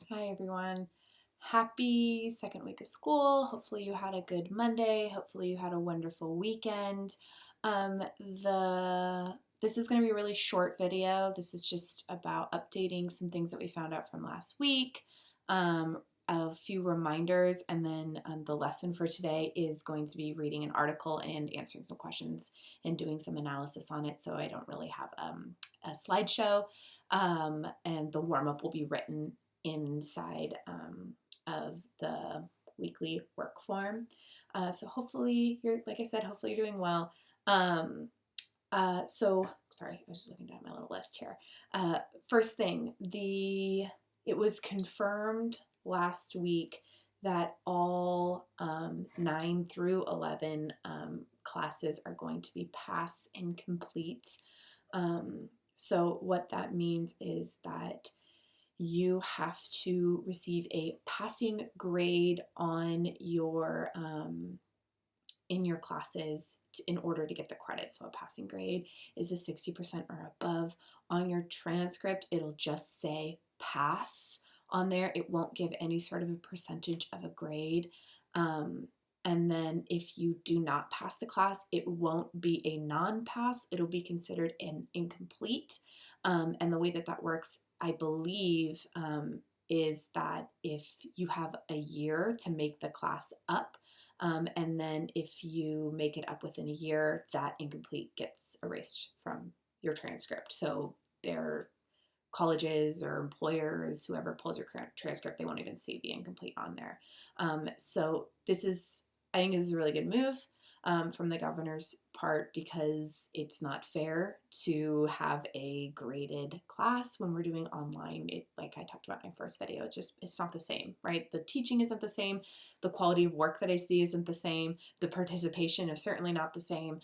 Hi everyone. Happy second week of school. Hopefully you had a good Monday. Hopefully you had a wonderful weekend. This is going to be a really short video. This is just about updating some things that we found out from last week, a few reminders, and then the lesson for today is going to be reading an article and answering some questions and doing some analysis on it. So I don't really have a slideshow, and the warm-up will be written inside of the weekly work form. So hopefully you're, like I said, hopefully you're doing well. Sorry, I was just looking down my little list here. First thing, it was confirmed last week that all 9 through 11 classes are going to be pass and complete. So what that means is that you have to receive a passing grade on your in your classes in order to get the credit. So a passing grade is the 60% or above. On your transcript, it'll just say pass on there. It won't give any sort of a percentage of a grade. And then if you do not pass the class, it won't be a non-pass. It'll be considered an incomplete. And the way that that works, I believe, is that if you have a year to make the class up, and then if you make it up within a year, that incomplete gets erased from your transcript. So their colleges or employers, whoever pulls your transcript, they won't even see the incomplete on there. So this is, I think, is a really good move from the governor's part, because it's not fair to have a graded class when we're doing online. Like I talked about in my first video, it's not the same, right? The teaching isn't the same. The quality of work that I see isn't the same. The participation is certainly not the same.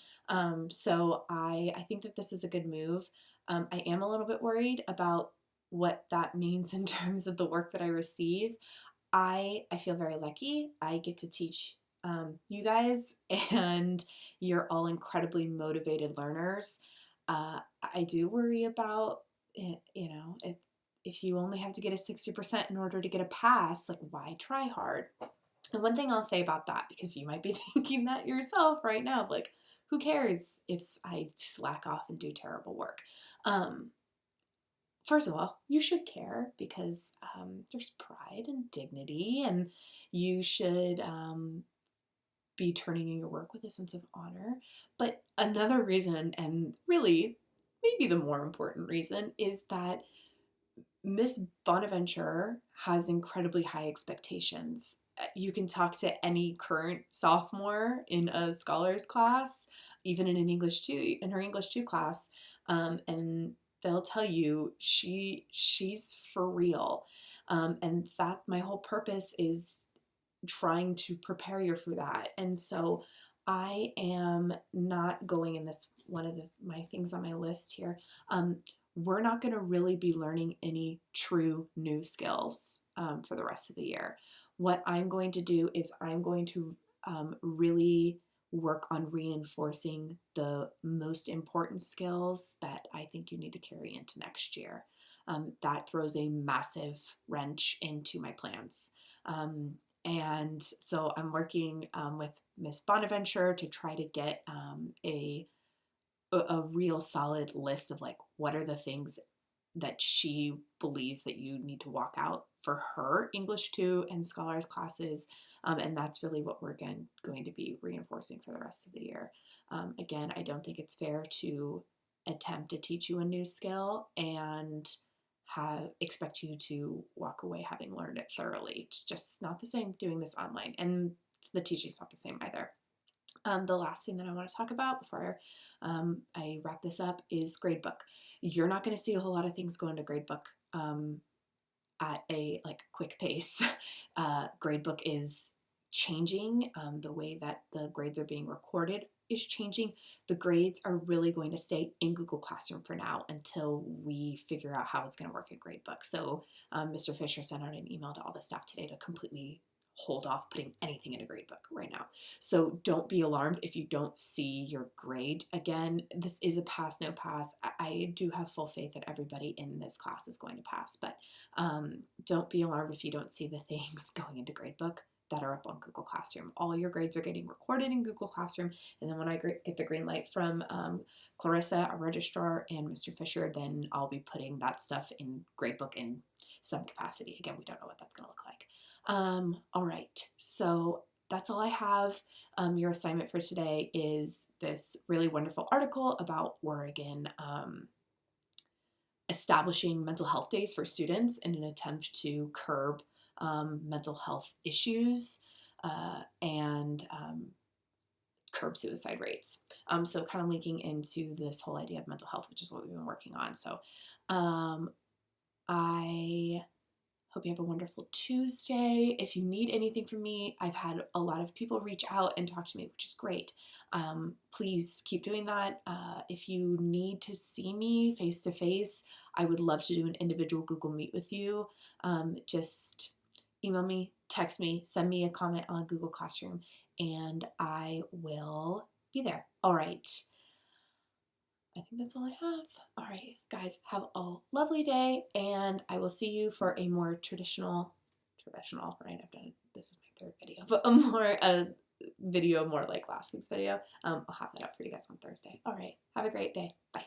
So I think that this is a good move. I am a little bit worried about what that means in terms of the work that I receive. I feel very lucky. I get to teach you guys, and you're all incredibly motivated learners. I do worry about it, if you only have to get a 60% in order to get a pass, like why try hard? And one thing I'll say about that, because you might be thinking that yourself right now, like, who cares if I slack off and do terrible work? Um, First of all, you should care, because there's pride and dignity, and you should be turning in your work with a sense of honor. But another reason, and really maybe the more important reason, is that Miss Bonaventure has incredibly high expectations. You can talk to any current sophomore in a scholars class, even in in her English 2 class, and they'll tell you she's for real. And that my whole purpose is trying to prepare you for that. And so I am not going in this one of my things on my list here. We're not going to really be learning any true new skills for the rest of the year. What I'm going to do is I'm going to really work on reinforcing the most important skills that I think you need to carry into next year. That throws a massive wrench into my plans. And so I'm working with Miss Bonaventure to try to get a real solid list of, like, what are the things that she believes that you need to walk out for her English 2 and scholars classes. And that's really what we're going to be reinforcing for the rest of the year. Again, I don't think it's fair to attempt to teach you a new skill and expect you to walk away having learned it thoroughly. It's just not the same doing this online, and the teaching's not the same either. The last thing that I want to talk about before I wrap this up is gradebook. You're not going to see a whole lot of things go into gradebook at a quick pace. Gradebook is changing. The way that the grades are being recorded is changing. The grades are really going to stay in Google Classroom for now until we figure out how it's going to work in Gradebook. So Mr. Fisher sent out an email to all the staff today to completely hold off putting anything in a grade book right now. So don't be alarmed if you don't see your grade. Again, this is a pass, no pass. I do have full faith that everybody in this class is going to pass, but don't be alarmed if you don't see the things going into gradebook that are up on Google Classroom. All your grades are getting recorded in Google Classroom, and then when I get the green light from Clarissa, our registrar, and Mr. Fisher, then I'll be putting that stuff in gradebook in some capacity. Again, we don't know what that's going to look like. All right, so that's all I have. Your assignment for today is this really wonderful article about Oregon establishing mental health days for students in an attempt to curb mental health issues and curb suicide rates. So kind of linking into this whole idea of mental health, which is what we've been working on. So I hope you have a wonderful Tuesday. If you need anything from me, I've had a lot of people reach out and talk to me, which is great. Please keep doing that. If you need to see me face to face, I would love to do an individual Google Meet with you. Just email me, text me, send me a comment on Google Classroom, and I will be there. All right. I think that's all I have. All right, guys, have a lovely day, and I will see you for a more traditional, right? This is my third video, but a video more like last week's video. I'll have that up for you guys on Thursday. All right, have a great day. Bye.